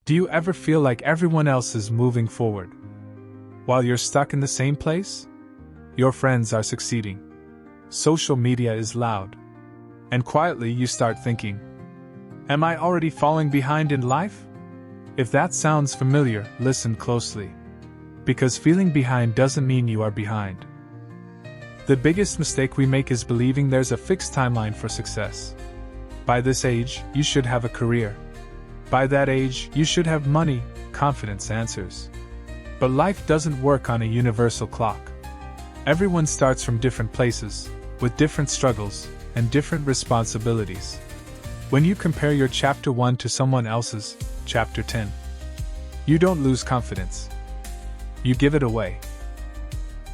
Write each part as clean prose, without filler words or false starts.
Do you ever feel like everyone else is moving forward while you're stuck in the same place? Your friends are succeeding. Social media is loud. And quietly you start thinking, am I already falling behind in life? If that sounds familiar, listen closely. Because feeling behind doesn't mean you are behind. The biggest mistake we make is believing there's a fixed timeline for success. By this age, you should have a career. By that age, you should have money, confidence, answers. But life doesn't work on a universal clock. Everyone starts from different places, with different struggles, and different responsibilities. When you compare your chapter 1 to someone else's, chapter 10, you don't lose confidence. You give it away.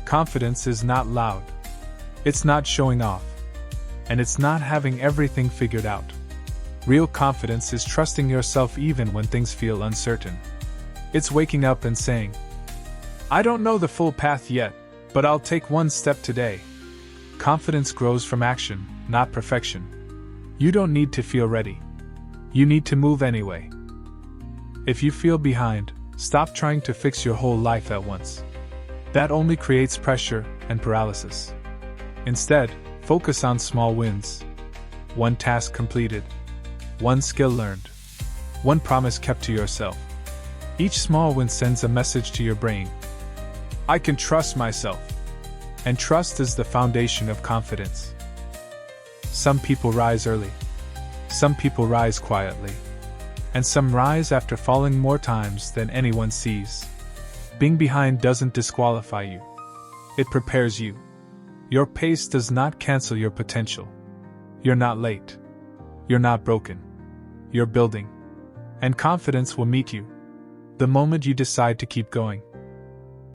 Confidence is not loud. It's not showing off. And it's not having everything figured out. Real confidence is trusting yourself even when things feel uncertain. It's waking up and saying, I don't know the full path yet, but I'll take one step today. Confidence grows from action, not perfection. You don't need to feel ready. You need to move anyway. If you feel behind, stop trying to fix your whole life at once. That only creates pressure and paralysis. Instead, focus on small wins. One task completed. One skill learned. One promise kept to yourself. Each small win sends a message to your brain. I can trust myself. And trust is the foundation of confidence. Some people rise early. Some people rise quietly. And some rise after falling more times than anyone sees. Being behind doesn't disqualify you. It prepares you. Your pace does not cancel your potential. You're not late. You're not broken. You're building. And confidence will meet you the moment you decide to keep going.